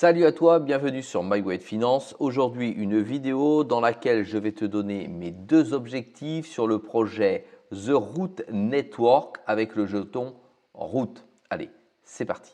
Salut à toi, bienvenue sur MyWay Finance. Aujourd'hui, une vidéo dans laquelle je vais te donner mes deux objectifs sur le projet The Root Network avec le jeton Root. Allez, c'est parti.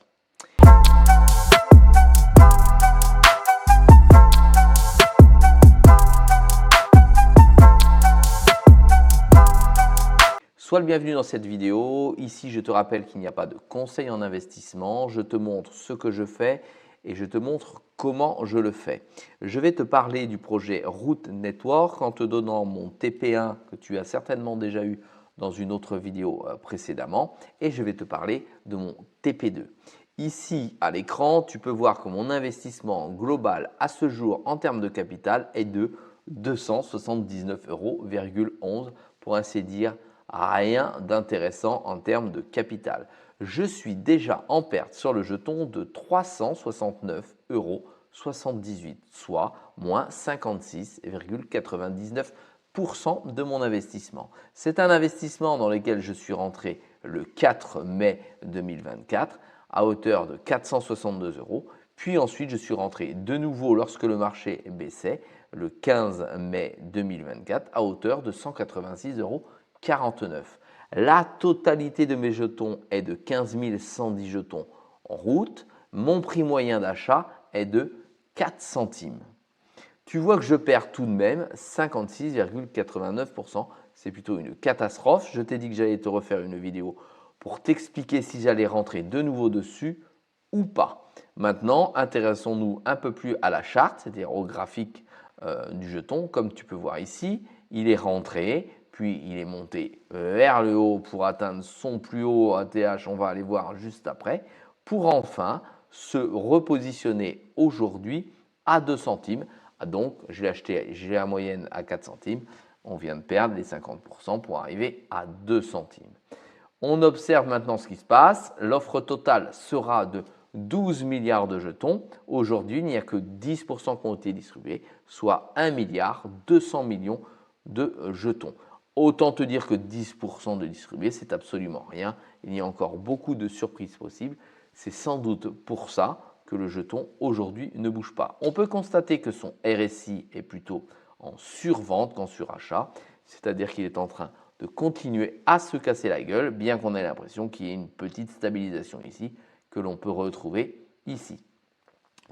Sois le bienvenu dans cette vidéo. Ici, je te rappelle qu'il n'y a pas de conseil en investissement. Je te montre ce que je fais et je te montre comment je le fais. Je vais te parler du projet Root Network en te donnant mon TP1 que tu as certainement déjà eu dans une autre vidéo précédemment et je vais te parler de mon TP2. Ici à l'écran, tu peux voir que mon investissement global à ce jour en termes de capital est de 279,11 € pour ainsi dire rien d'intéressant en termes de capital. Je suis déjà en perte sur le jeton de 369,78 €, soit moins 56,99% de mon investissement. C'est un investissement dans lequel je suis rentré le 4 mai 2024 à hauteur de 462 €. Puis ensuite, je suis rentré de nouveau lorsque le marché baissait le 15 mai 2024 à hauteur de 186,49 €. La totalité de mes jetons est de 15 110 jetons en route. Mon prix moyen d'achat est de 4 centimes. Tu vois que je perds tout de même 56,89%. C'est plutôt une catastrophe. Je t'ai dit que j'allais te refaire une vidéo pour t'expliquer si j'allais rentrer de nouveau dessus ou pas. Maintenant, intéressons-nous un peu plus à la charte, c'est-à-dire au graphique du jeton. Comme tu peux voir ici, il est rentré, puis il est monté vers le haut pour atteindre son plus haut ATH, on va aller voir juste après, pour enfin se repositionner aujourd'hui à 2 centimes. Donc, je l'ai acheté, j'ai la moyenne à 4 centimes. On vient de perdre les 50% pour arriver à 2 centimes. On observe maintenant ce qui se passe. L'offre totale sera de 12 milliards de jetons. Aujourd'hui, il n'y a que 10% qui ont été distribués, soit 1 milliard 200 millions de jetons. Autant te dire que 10% de distribués, c'est absolument rien. Il y a encore beaucoup de surprises possibles. C'est sans doute pour ça que le jeton aujourd'hui ne bouge pas. On peut constater que son RSI est plutôt en survente qu'en surachat, c'est-à-dire qu'il est en train de continuer à se casser la gueule, bien qu'on ait l'impression qu'il y ait une petite stabilisation ici que l'on peut retrouver ici.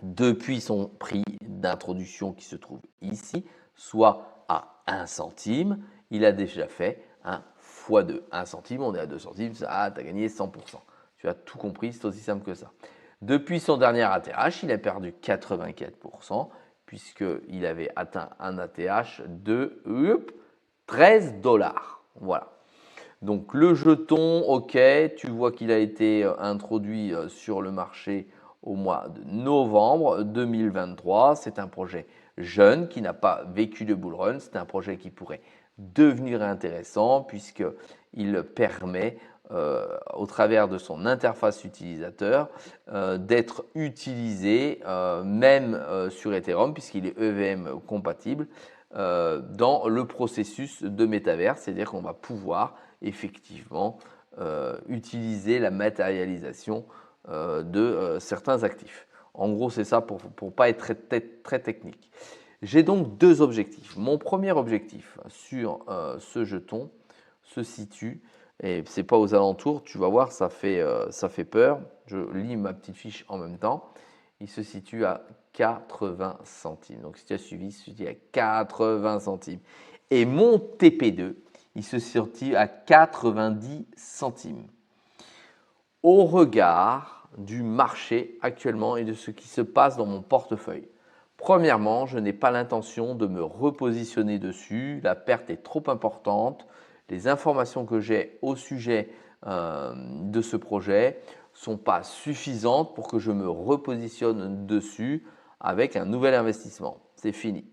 Depuis son prix d'introduction qui se trouve ici, soit à 1 centime, il a déjà fait un x2. 1 centime, on est à 2 centimes, ça, tu as gagné 100%. Tu as tout compris, c'est aussi simple que ça. Depuis son dernier ATH, il a perdu 84% puisqu'il avait atteint un ATH de 13 $. Voilà. Donc le jeton, ok, tu vois qu'il a été introduit sur le marché au mois de novembre 2023. C'est un projet jeune qui n'a pas vécu de bull run. C'est un projet qui pourrait devenir intéressant puisqu'il permet au travers de son interface utilisateur d'être utilisé même sur Ethereum puisqu'il est EVM compatible dans le processus de métavers, c'est-à-dire qu'on va pouvoir effectivement utiliser la matérialisation de certains actifs. En gros, c'est ça pour ne pas être très technique. J'ai donc deux objectifs. Mon premier objectif sur ce jeton se situe, et ce n'est pas aux alentours, tu vas voir, ça fait peur. Je lis ma petite fiche en même temps. Il se situe à 80 centimes. Donc, si tu as suivi, il se situe à 80 centimes. Et mon TP2, il se situe à 90 centimes. Au regard du marché actuellement et de ce qui se passe dans mon portefeuille, premièrement, je n'ai pas l'intention de me repositionner dessus. La perte est trop importante. Les informations que j'ai au sujet de ce projet ne sont pas suffisantes pour que je me repositionne dessus avec un nouvel investissement. C'est fini.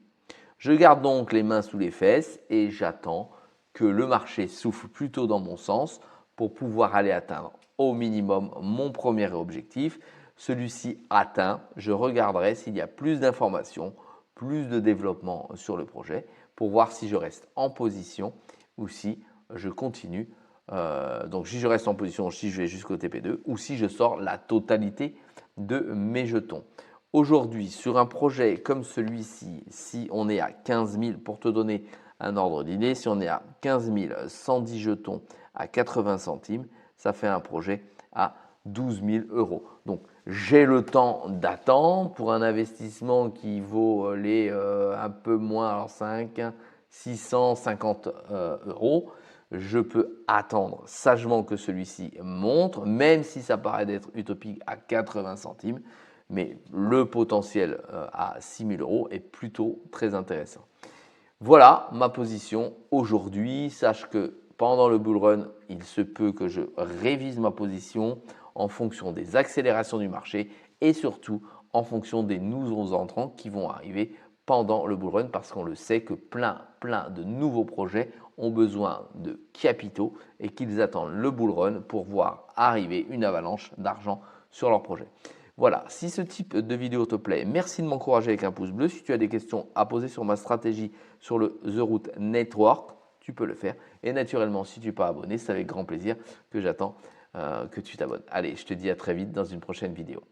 Je garde donc les mains sous les fesses et j'attends que le marché souffle plutôt dans mon sens pour pouvoir aller atteindre au minimum mon premier objectif. Celui-ci atteint, je regarderai s'il y a plus d'informations, plus de développement sur le projet pour voir si je reste en position ou si je continue. Donc si je reste en position, si je vais jusqu'au TP2 ou si je sors la totalité de mes jetons. Aujourd'hui, sur un projet comme celui-ci, si on est à 15 000, pour te donner un ordre d'idée, si on est à 15 110 jetons à 80 centimes, ça fait un projet à 12 000 euros. Donc, j'ai le temps d'attendre pour un investissement qui vaut un peu moins, alors 5, 650 euros. Je peux attendre sagement que celui-ci monte, même si ça paraît d'être utopique à 80 centimes. Mais le potentiel à 6 000 euros est plutôt très intéressant. Voilà ma position aujourd'hui. Sache que pendant le bull run, il se peut que je révise ma position en fonction des accélérations du marché et surtout en fonction des nouveaux entrants qui vont arriver pendant le bull run parce qu'on le sait que plein de nouveaux projets ont besoin de capitaux et qu'ils attendent le bull run pour voir arriver une avalanche d'argent sur leur projet. Voilà, si ce type de vidéo te plaît, merci de m'encourager avec un pouce bleu. Si tu as des questions à poser sur ma stratégie sur le The Root Network, tu peux le faire. Et naturellement, si tu n'es pas abonné, c'est avec grand plaisir que j'attends que tu t'abonnes. Allez, je te dis à très vite dans une prochaine vidéo.